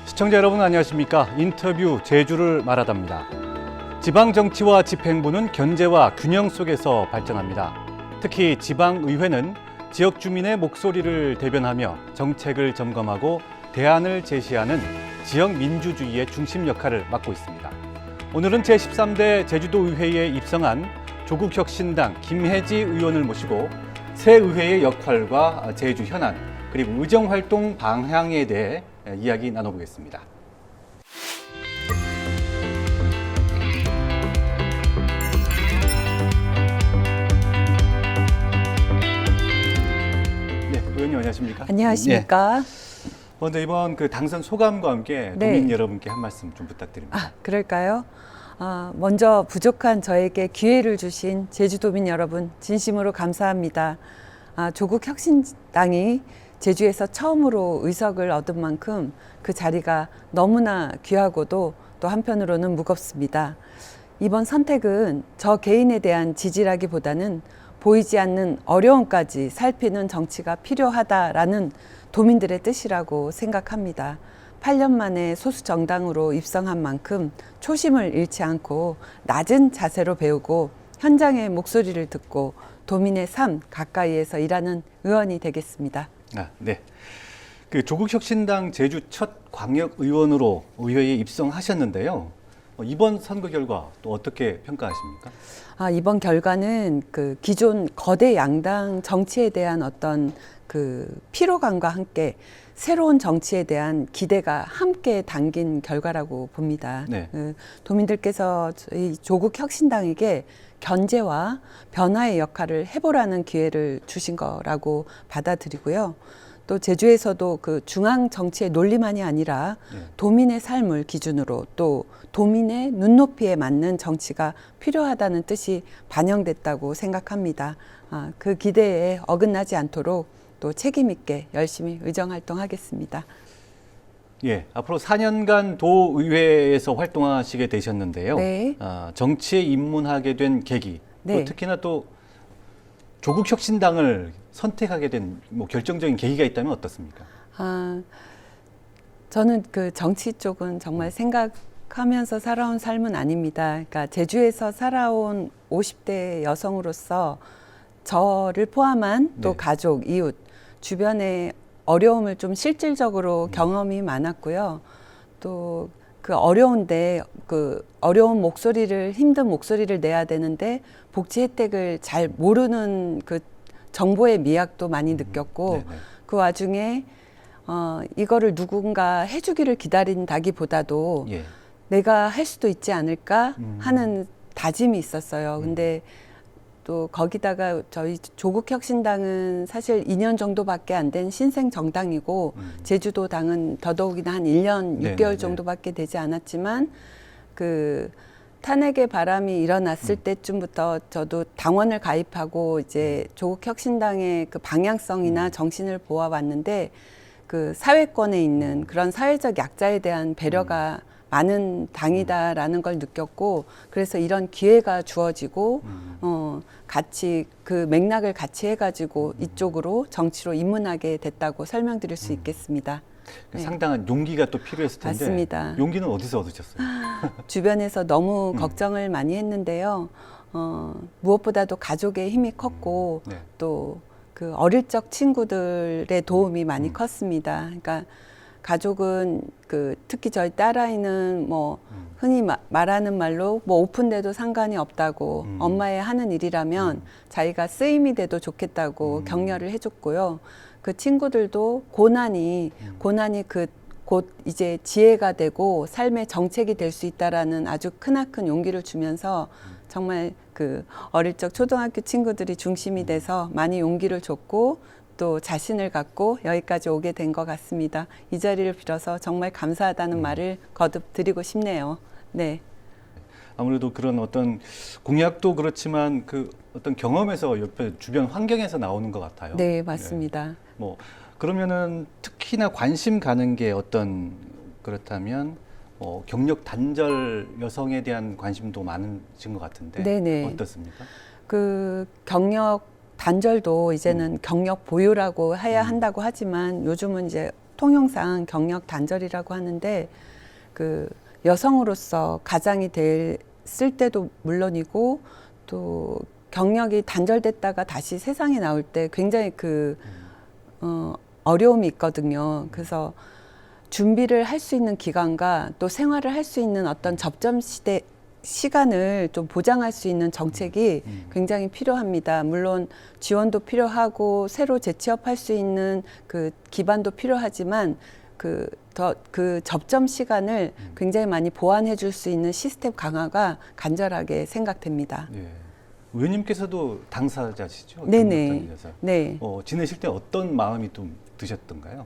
시청자 여러분 안녕하십니까? 인터뷰 제주를 말하답니다. 지방 정치와 집행부는 견제와 균형 속에서 발전합니다. 특히 지방의회는 지역 주민의 목소리를 대변하며 정책을 점검하고 대안을 제시하는 지역 민주주의의 중심 역할을 맡고 있습니다. 오늘은 제13대 제주도의회에 입성한 조국혁신당 김혜지 의원을 모시고 새 의회의 역할과 제주 현안 그리고 의정활동 방향에 대해 이야기 나눠보겠습니다. 네, 의원님 안녕하십니까? 안녕하십니까? 먼저 이번 당선 소감과 함께 도민 여러분께 한 말씀 좀 부탁드립니다. 그럴까요? 먼저 부족한 저에게 기회를 주신 제주도민 여러분 진심으로 감사합니다. 조국혁신당이 제주에서 처음으로 의석을 얻은 만큼 그 자리가 너무나 귀하고도 또 한편으로는 무겁습니다. 이번 선택은 저 개인에 대한 지지라기보다는 보이지 않는 어려움까지 살피는 정치가 필요하다라는 도민들의 뜻이라고 생각합니다. 8년 만에 소수 정당으로 입성한 만큼 초심을 잃지 않고 낮은 자세로 배우고 현장의 목소리를 듣고 도민의 삶 가까이에서 일하는 의원이 되겠습니다. 네. 조국혁신당 제주 첫 광역의원으로 의회에 입성하셨는데요. 이번 선거 결과 또 어떻게 평가하십니까? 이번 결과는 기존 거대 양당 정치에 대한 어떤 피로감과 함께 새로운 정치에 대한 기대가 함께 담긴 결과라고 봅니다. 네. 도민들께서 저희 조국혁신당에게 견제와 변화의 역할을 해보라는 기회를 주신 거라고 받아들이고요. 또 제주에서도 중앙 정치의 논리만이 아니라 도민의 삶을 기준으로 또 도민의 눈높이에 맞는 정치가 필요하다는 뜻이 반영됐다고 생각합니다. 그 기대에 어긋나지 않도록 또 책임 있게 열심히 의정활동하겠습니다. 예, 앞으로 4년간 도의회에서 활동하시게 되셨는데요. 네. 정치에 입문하게 된 계기, 네. 또 특히나 또 조국혁신당을 선택하게 된 결정적인 계기가 있다면 어떻습니까? 저는 정치 쪽은 정말 생각하면서 살아온 삶은 아닙니다. 그러니까 제주에서 살아온 50대 여성으로서 저를 포함한 또 가족, 이웃, 주변의 어려움을 좀 실질적으로 경험이 많았고요. 또 어려운데 어려운 목소리를 힘든 목소리를 내야 되는데 복지 혜택을 잘 모르는 정보의 미약도 많이 느꼈고 그 와중에 이거를 누군가 해주기를 기다린다기보다도 내가 할 수도 있지 않을까 하는 다짐이 있었어요. 근데 또 거기다가 저희 조국혁신당은 사실 2년 정도밖에 안 된 신생 정당이고 제주도당은 더더욱이나 한 1년 6개월 정도밖에 되지 않았지만 탄핵의 바람이 일어났을 때쯤부터 저도 당원을 가입하고 이제 조국혁신당의 방향성이나 정신을 보아왔는데 사회권에 있는 그런 사회적 약자에 대한 배려가 많은 당이다라는 걸 느꼈고 그래서 이런 기회가 주어지고 같이 맥락을 같이 해가지고 이쪽으로 정치로 입문하게 됐다고 설명드릴 수 있겠습니다. 상당한 용기가 또 필요했을 텐데 맞습니다. 용기는 어디서 얻으셨어요? 주변에서 너무 걱정을 많이 했는데요. 무엇보다도 가족의 힘이 컸고 또 어릴 적 친구들의 도움이 많이 컸습니다. 그러니까 가족은 특히 저희 딸아이는 흔히 말하는 말로 오픈돼도 상관이 없다고 엄마의 하는 일이라면 자기가 쓰임이 돼도 좋겠다고 격려를 해줬고요. 그 친구들도 고난이 곧 이제 지혜가 되고 삶의 정책이 될 수 있다라는 아주 크나큰 용기를 주면서 정말 어릴 적 초등학교 친구들이 중심이 돼서 많이 용기를 줬고 또 자신을 갖고 여기까지 오게 된 것 같습니다. 이 자리를 빌어서 정말 감사하다는 말을 거듭 드리고 싶네요. 네. 아무래도 그런 어떤 공약도 그렇지만 어떤 경험에서 옆에 주변 환경에서 나오는 것 같아요. 네, 맞습니다. 그러면은 특히나 관심 가는 게 그렇다면 경력 단절 여성에 대한 관심도 많으신 것 같은데 네네. 어떻습니까? 경력 단절도 이제는 경력 보유라고 해야 한다고 하지만 요즘은 이제 통용상 경력 단절이라고 하는데 그 여성으로서 가장이 됐을 때도 물론이고 또 경력이 단절됐다가 다시 세상에 나올 때 굉장히 어려움이 있거든요. 그래서 준비를 할 수 있는 기간과 또 생활을 할 수 있는 어떤 접점 시간을 좀 보장할 수 있는 정책이 굉장히 필요합니다. 물론 지원도 필요하고 새로 재취업할 수 있는 그 기반도 필요하지만 그 접점 시간을 굉장히 많이 보완해 줄 수 있는 시스템 강화가 간절하게 생각됩니다. 예. 의원님께서도 당사자시죠? 네네. 네. 지내실 때 어떤 마음이 좀 드셨던가요?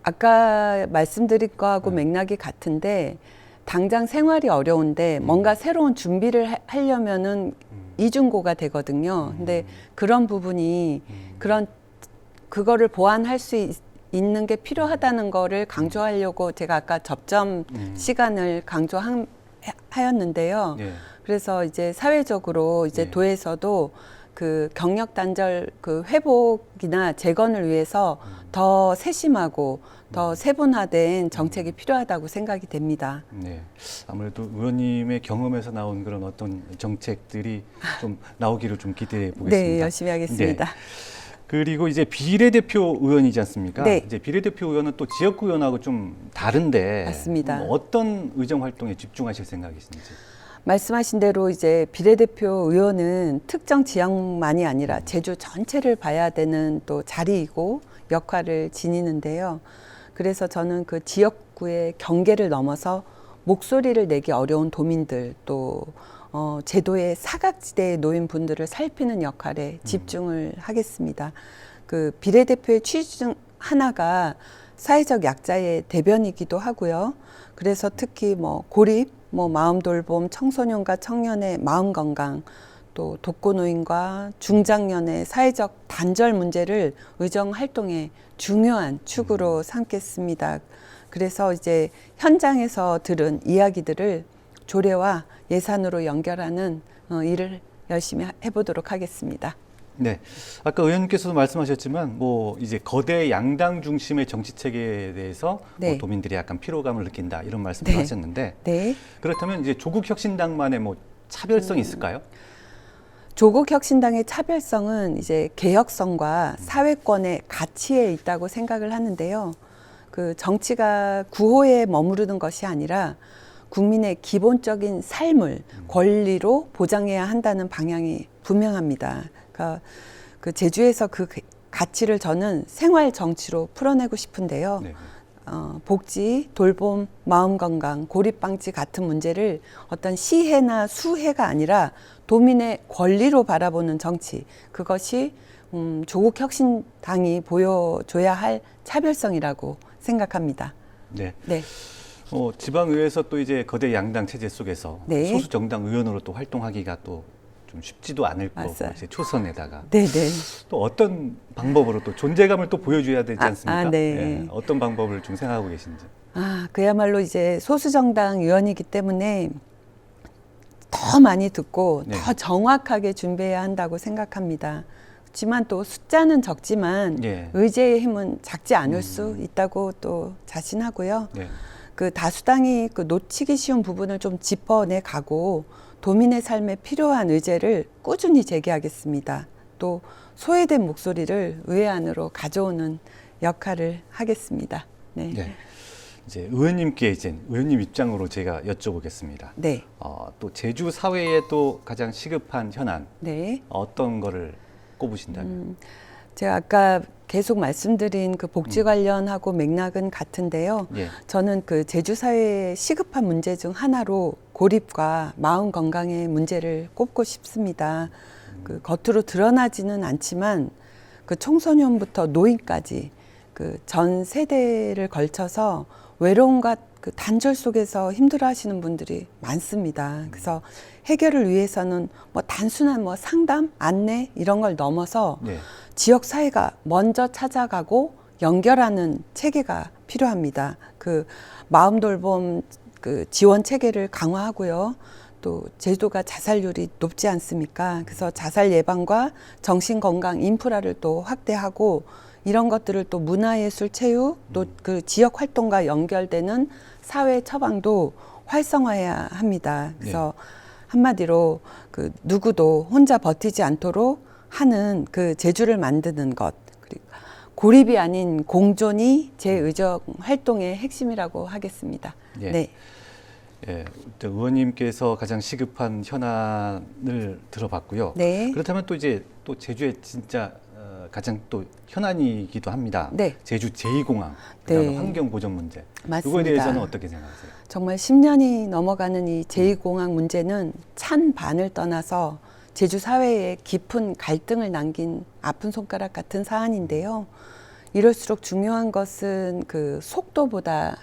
아까 말씀드린 거하고 맥락이 같은데 당장 생활이 어려운데 뭔가 새로운 준비를 하려면은 이중고가 되거든요. 근데 그런 부분이 그거를 보완할 수 있는 게 필요하다는 거를 강조하려고 제가 아까 접점 시간을 강조하였는데요. 예. 그래서 이제 사회적으로 이제 네. 도에서도 그 경력 단절 그 회복이나 재건을 위해서 더 세심하고 더 세분화된 정책이 필요하다고 생각이 됩니다. 네. 아무래도 의원님의 경험에서 나온 그런 어떤 정책들이 좀 나오기를 좀 기대해 보겠습니다. 네, 열심히 하겠습니다. 네. 그리고 이제 비례대표 의원이지 않습니까? 네. 이제 비례대표 의원은 또 지역구 의원하고 좀 다른데 맞습니다. 어떤 의정 활동에 집중하실 생각이신지? 말씀하신 대로 이제 비례대표 의원은 특정 지역만이 아니라 제주 전체를 봐야 되는 또 자리이고 역할을 지니는데요. 그래서 저는 그 지역구의 경계를 넘어서 목소리를 내기 어려운 도민들 또 제도의 사각지대에 놓인 분들을 살피는 역할에 집중을 하겠습니다. 그 비례대표의 취지 중 하나가 사회적 약자의 대변이기도 하고요. 그래서 특히 고립, 마음 돌봄, 청소년과 청년의 마음 건강, 또 독거노인과 중장년의 사회적 단절 문제를 의정 활동의 중요한 축으로 삼겠습니다. 그래서 이제 현장에서 들은 이야기들을 조례와 예산으로 연결하는 일을 열심히 해보도록 하겠습니다. 네. 아까 의원님께서도 말씀하셨지만 이제 거대 양당 중심의 정치 체계에 대해서 네. 도민들이 약간 피로감을 느낀다 이런 말씀을 네. 하셨는데 네. 그렇다면 이제 조국 혁신당만의 차별성이 있을까요? 조국 혁신당의 차별성은 이제 개혁성과 사회권의 가치에 있다고 생각을 하는데요. 그 정치가 구호에 머무르는 것이 아니라 국민의 기본적인 삶을 권리로 보장해야 한다는 방향이 분명합니다. 그러니까 그 제주에서 그 가치를 저는 생활 정치로 풀어내고 싶은데요. 네. 복지, 돌봄, 마음 건강, 고립 방지 같은 문제를 어떤 시혜나 수혜가 아니라 도민의 권리로 바라보는 정치, 그것이 조국 혁신당이 보여줘야 할 차별성이라고 생각합니다. 네. 네. 지방의회에서 또 이제 거대 양당 체제 속에서 네. 소수 정당 의원으로 또 활동하기가 또 좀 쉽지도 않을 거고 맞아요. 이제 초선에다가 네네. 또 어떤 방법으로 또 존재감을 또 보여줘야 되지 않습니까? 네. 예, 어떤 방법을 좀 생각하고 계신지. 그야말로 이제 소수정당 의원이기 때문에 더 많이 듣고 네. 더 정확하게 준비해야 한다고 생각합니다. 그렇지만 또 숫자는 적지만 예. 의제의 힘은 작지 않을 수 있다고 또 자신하고요. 네. 그 다수당이 그 놓치기 쉬운 부분을 좀 짚어내 가고 도민의 삶에 필요한 의제를 꾸준히 제기하겠습니다. 또 소외된 목소리를 의회 안으로 가져오는 역할을 하겠습니다. 네. 네. 이제 의원님께 이제 의원님 입장으로 제가 여쭤보겠습니다. 네. 또 제주 사회에 또 가장 시급한 현안 네. 어떤 거를 꼽으신다면? 제가 아까 계속 말씀드린 그 복지 관련하고 맥락은 같은데요. 예. 저는 그 제주 사회의 시급한 문제 중 하나로 고립과 마음 건강의 문제를 꼽고 싶습니다. 그 겉으로 드러나지는 않지만 그 청소년부터 노인까지 그 전 세대를 걸쳐서 외로움과 그 단절 속에서 힘들어하시는 분들이 많습니다. 그래서 해결을 위해서는 단순한 상담, 안내 이런 걸 넘어서 네. 지역 사회가 먼저 찾아가고 연결하는 체계가 필요합니다. 그 마음 돌봄 그 지원 체계를 강화하고요. 또 제주도가 자살률이 높지 않습니까? 그래서 자살 예방과 정신 건강 인프라를 또 확대하고 이런 것들을 또 문화예술 체육 또 그 지역 활동과 연결되는 사회 처방도 활성화해야 합니다. 그래서 한마디로 그 누구도 혼자 버티지 않도록 하는 그 제주를 만드는 것, 그리고 고립이 아닌 공존이 제 의정 활동의 핵심이라고 하겠습니다. 예. 네. 예, 의원님께서 가장 시급한 현안을 들어봤고요. 네. 그렇다면 또 이제 또 제주의 진짜 가장 또 현안이기도 합니다. 네. 제주 제2공항, 그다음 네. 환경 보전 문제. 맞습니다. 이거에 대해서는 어떻게 생각하세요? 정말 10년이 넘어가는 이 제2공항 문제는 찬반을 떠나서 제주 사회에 깊은 갈등을 남긴 아픈 손가락 같은 사안인데요. 이럴수록 중요한 것은 그 속도보다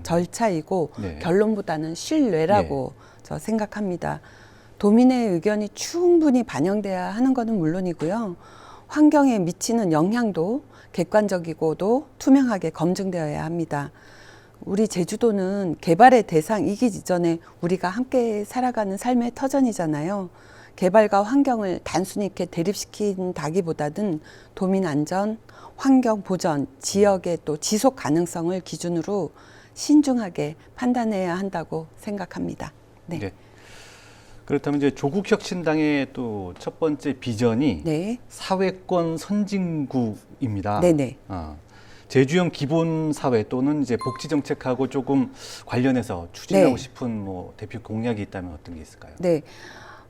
절차이고 네. 결론보다는 신뢰라고 저 생각합니다. 도민의 의견이 충분히 반영돼야 하는 것은 물론이고요. 환경에 미치는 영향도 객관적이고도 투명하게 검증되어야 합니다. 우리 제주도는 개발의 대상이기 이전에 우리가 함께 살아가는 삶의 터전이잖아요. 개발과 환경을 단순히 이렇게 대립시킨다기보다는 도민 안전, 환경 보전, 지역의 또 지속 가능성을 기준으로 신중하게 판단해야 한다고 생각합니다. 네. 네. 그렇다면 이제 조국혁신당의 또 첫 번째 비전이 네. 사회권 선진국입니다. 네네. 제주형 기본 사회 또는 이제 복지 정책하고 조금 관련해서 추진하고 네. 싶은 뭐 대표 공약이 있다면 어떤 게 있을까요? 네.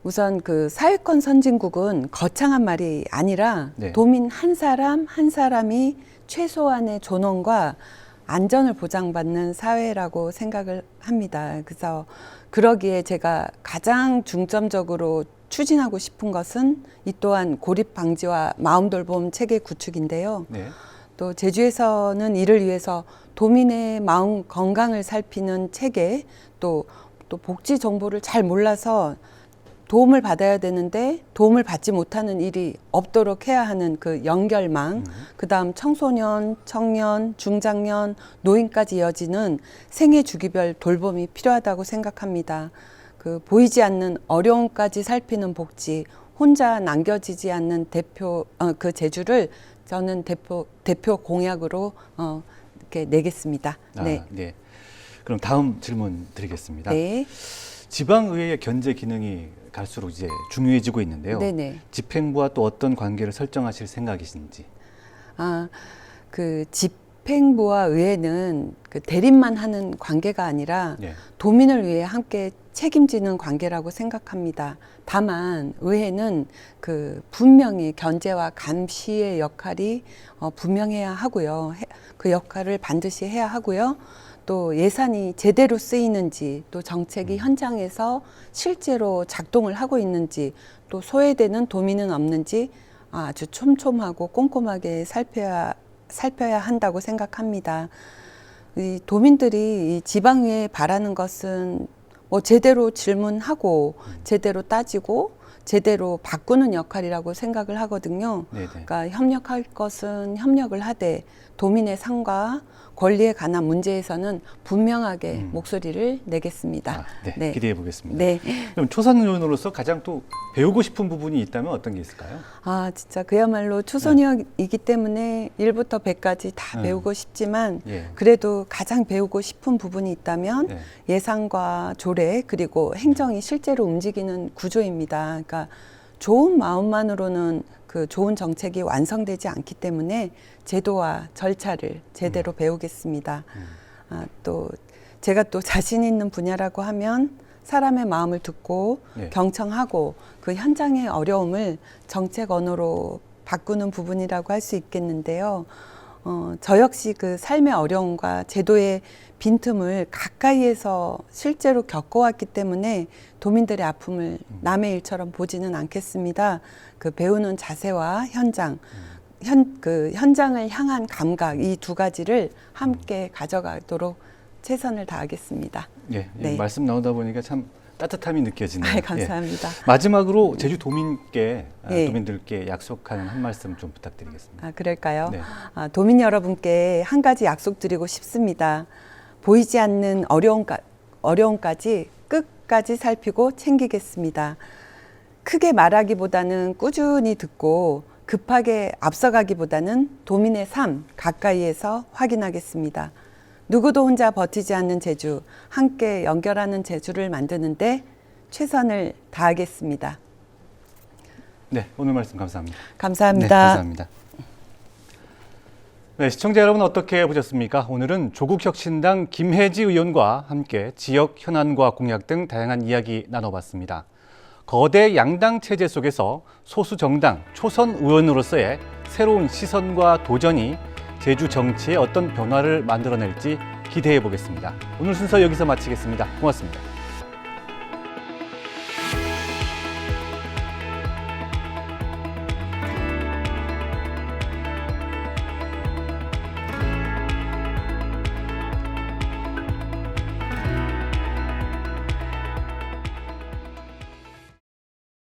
우선 그 사회권 선진국은 거창한 말이 아니라 네. 도민 한 사람 한 사람이 최소한의 존엄과 안전을 보장받는 사회라고 생각을 합니다. 그래서 그러기에 제가 가장 중점적으로 추진하고 싶은 것은 이 또한 고립 방지와 마음 돌봄 체계 구축인데요. 네. 또 제주에서는 이를 위해서 도민의 마음 건강을 살피는 체계, 또 복지 정보를 잘 몰라서 도움을 받아야 되는데 도움을 받지 못하는 일이 없도록 해야 하는 그 연결망, 그다음 청소년, 청년, 중장년, 노인까지 이어지는 생애 주기별 돌봄이 필요하다고 생각합니다. 그 보이지 않는 어려움까지 살피는 복지, 혼자 남겨지지 않는 그 제주를 저는 대표 공약으로 이렇게 내겠습니다. 네. 네. 그럼 다음 질문 드리겠습니다. 네. 지방의회의 견제 기능이 갈수록 이제 중요해지고 있는데요. 네네. 집행부와 또 어떤 관계를 설정하실 생각이신지. 그 집행부와 의회는 그 대립만 하는 관계가 아니라 네. 도민을 위해 함께 책임지는 관계라고 생각합니다. 다만 의회는 그 분명히 견제와 감시의 역할이 분명해야 하고요. 그 역할을 반드시 해야 하고요. 또 예산이 제대로 쓰이는지, 또 정책이 현장에서 실제로 작동을 하고 있는지, 또 소외되는 도민은 없는지 아주 촘촘하고 꼼꼼하게 살펴야 한다고 생각합니다. 이 도민들이 이 지방의회에 바라는 것은 뭐 제대로 질문하고 제대로 따지고 제대로 바꾸는 역할이라고 생각을 하거든요. 네네. 그러니까 협력할 것은 협력을 하되 도민의 삶과 권리에 관한 문제에서는 분명하게 목소리를 내겠습니다. 네. 네. 기대해 보겠습니다. 네. 그럼 초선 의원으로서 가장 또 배우고 싶은 부분이 있다면 어떤 게 있을까요? 진짜 그야말로 초선이기 때문에 1부터 100까지 다 네. 배우고 싶지만 예. 그래도 가장 배우고 싶은 부분이 있다면 네. 예산과 조례 그리고 행정이 실제로 움직이는 구조입니다. 그러니까 좋은 마음만으로는 그 좋은 정책이 완성되지 않기 때문에 제도와 절차를 제대로 배우겠습니다. 또 제가 또 자신 있는 분야라고 하면 사람의 마음을 듣고 네. 경청하고 그 현장의 어려움을 정책 언어로 바꾸는 부분이라고 할 수 있겠는데요. 저 역시 그 삶의 어려움과 제도의 빈틈을 가까이에서 실제로 겪어왔기 때문에 도민들의 아픔을 남의 일처럼 보지는 않겠습니다. 그 배우는 자세와 현장을 향한 감각 이 두 가지를 함께 가져가도록 최선을 다하겠습니다. 예, 네. 말씀 나오다 보니까 참 따뜻함이 느껴지네요. 감사합니다. 예. 마지막으로 제주 도민께 예. 도민들께 약속하는 한 말씀 좀 부탁드리겠습니다. 그럴까요? 네. 도민 여러분께 한 가지 약속드리고 싶습니다. 보이지 않는 어려움까지 끝까지 살피고 챙기겠습니다. 크게 말하기보다는 꾸준히 듣고 급하게 앞서가기보다는 도민의 삶 가까이에서 확인하겠습니다. 누구도 혼자 버티지 않는 제주, 함께 연결하는 제주를 만드는데 최선을 다하겠습니다. 네, 오늘 말씀 감사합니다. 감사합니다. 네, 감사합니다. 네, 시청자 여러분 어떻게 보셨습니까? 오늘은 조국혁신당 김혜지 의원과 함께 지역 현안과 공약 등 다양한 이야기 나눠봤습니다. 거대 양당 체제 속에서 소수 정당 초선 의원으로서의 새로운 시선과 도전이 제주 정치에 어떤 변화를 만들어낼지 기대해 보겠습니다. 오늘 순서 여기서 마치겠습니다. 고맙습니다.